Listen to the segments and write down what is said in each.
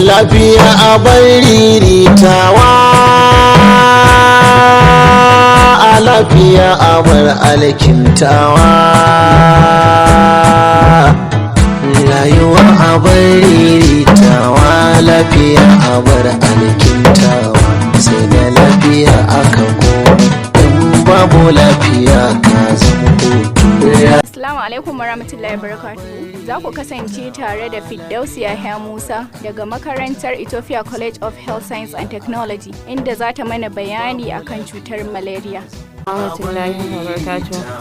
lafiya a riritawa, a lafiya a bar alkintawa, rayuwa a riritawa, lafiya a bar alkintawa, sai da lafiya aka koma, in babu lafiya ka zama hutu. Assalamu alaikum warahmatullahi wabarakatuh. Za ku kasance tare da Firdausi Yahya Musa daga makarantar Ethiopia College of Health Science and Technology, inda za ta mana bayani akan cutar malaria.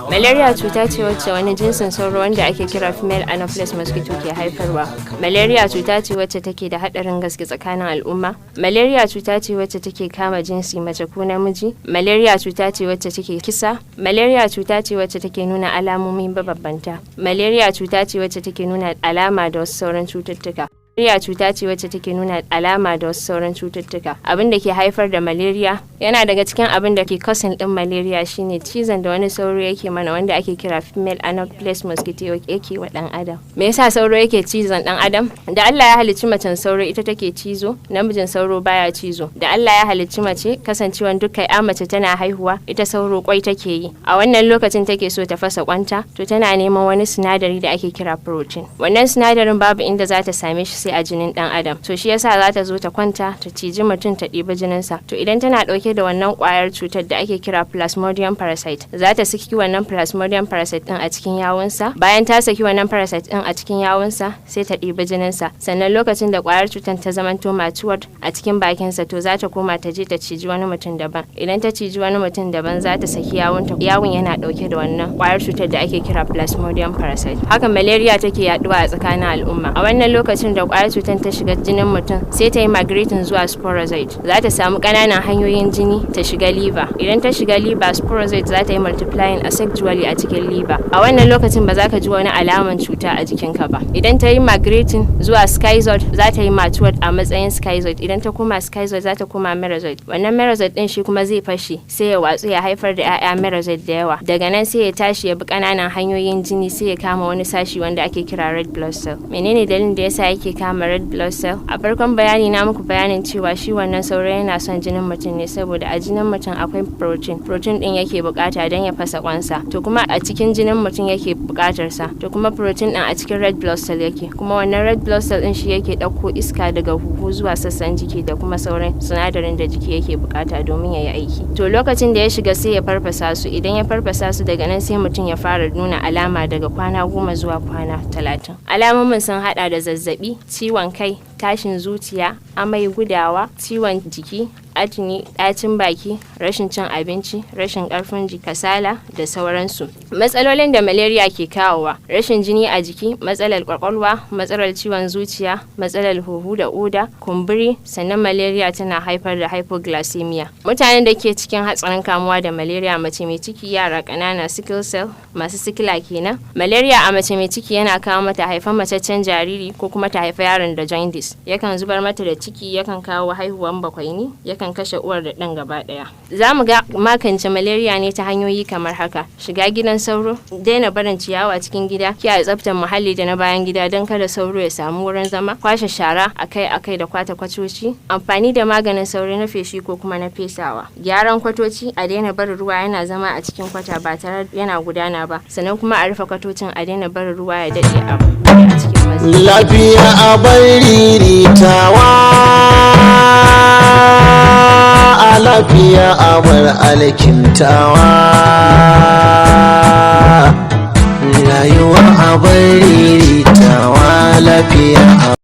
Malaria cuta ce wacce wani jinsin sauro wanda ake kira female anopheles mosquito ke haifarwa. Malaria cuta ce wacce take da hadarin gaske tsakanin al'umma. Malaria cuta ce wacce take kama jinsi mace ko namiji. Malaria cuta ce wacce take kisa. Malaria cuta ce wacce take nuna alamomi mabambanta. Malaria cuta ce wacce take nuna alama da wasu sauran cututtuka. Malaria cuta ce wacce take nuna alama da wasu sauran cututtuka. Abin da ke haifar da malaria yana daga cikin abin da ke causing din malaria shine cizon da wani sauro yake mana wanda ake kira female anopheles mosquito yake wa dan adam. Me yasa sauro yake cizon dan adam? Da Allah ya halicci macen sauro ita take cizo, namijin sauro baya cizo. Da Allah ya halicci mace kasancewan dukkan ya mace tana haihuwa, ita sauro kwai take yi. A wannan lokacin take so ta fasa kwanta, to tana neman wani sinadari da ake kira protein. Wannan sinadarin babu inda za ta same shi sai a jinin dan adam. To shi yasa za ta zo ta kwanta ta ciji mutum ta ɗiba jininsa. To idan tana ɗauke da wannan ƙwayar cutar da ake kira plasmodium parasite, za ta saki wannan plasmodium parasite din a cikin yawunsa. Bayan ta saki wannan parasite din a cikin yawunsa, sai ta ɗiba jininsa. Sannan lokacin da ƙwayar cutar ta zamanto matured a cikin bakinsa, to za ta koma ta je ta ciji wani mutum daban. Idan ta ciji wani mutum daban, za ta saki yawunta. Yawun yana ɗauke da wannan ƙwayar cutar da ake kira plasmodium parasite. Haka malaria take yaduwa a tsakanin al'umma. A wannan lokacin da ƙwayar cutar ta shiga jinin mutum, sai ta yi migrating zuwa sporozoid. Za ta samu ƙananan hanyoyin jini ta shiga liver. Idan ta shiga liver, sporozoid za ta yi multiplying asexually a cikin liver. A wannan lokacin ba za ka ji wani alaman cuta a jikinka ba. Idan ta yi migrating zuwa schizoid, za ta yi matured a matsayin schizoid. Idan ta koma schizoid, za ta koma merozoid. Wannan merozoid din shi kuma zai fashe, sai ya watsu ya haifar da 'ya'ya merozoid da yawa. Daga nan sai ya tashi ya bi ƙananan hanyoyin jini, sai ya kama wani sashi wanda ake kira red blood cell. Menene dalilin da yasa yake kama red blood cell? A farkon bayani na muku bayanin cewa shi wannan sauro yana son jinin mutum ne, saboda a jinin mutum akwai protein din yake bukata don ya fasa kwansa. To kuma a cikin jinin mutum yake bukatar sa. To kuma protein din a cikin red blood cell yake. Kuma wannan red blood cell din shi yake dauko iska daga huhu zuwa sassan jiki da kuma sauran sinadarin da jiki yake bukata domin ya yi aiki. To lokacin da ya shiga sai ya farfasa su. Idan ya farfasa su, daga nan sai mutum ya fara nuna alama daga kwana 10 zuwa kwana 30. Alamomin sun hada da zazzabi, ciwon kai, tashin zuciya, amai, gudawa, ciwon jiki, ajini, ɗacin baki, rashin cin abinci, rashin ƙarfin jiki, kasala da sauransu. Matsalolin da malaria ke kawowa: rashin jini a jiki, matsalar kwakwalwa, matsalar ciwon zuciya, matsalar huhu da oda, kumburi, sannan malaria tana haifar da hypoglycemia. Mutanen da ke cikin hatsarin kamuwa da malaria: mace mai ciki, yara ƙanana, sickle cell, masu sikila kenan. Malaria a mace mai ciki yana kawo mata haifan macaccen jariri ko kuma ta haifa yaron da jaundice. Yakan zubar mata da ciki, yakan kawo haihuwan bakwaini, yakan kashe uwar da ɗan gaba ɗaya. Za mu ga magance malaria ne ta hanyoyi kamar haka: shiga gidan sauro, daina barin ciyawa cikin gida, kiyaye tsaftar muhalli da na bayan gida don kada sauro ya samu wurin zama, kwashe shara akai-akai da kwata kwatoci, amfani da maganin sauro na feshi ko kuma na fesawa, gyaran kwatoci, a daina barin ruwa yana zama a cikin kwata ba tare yana gudana ba, sannan kuma a rufe kwatocin, a daina barin ruwa ya daɗe a cikin mazi. Lafiya a riritawa, a lafiya a bar alkintawa, rayuwa a riritawa, lafiya a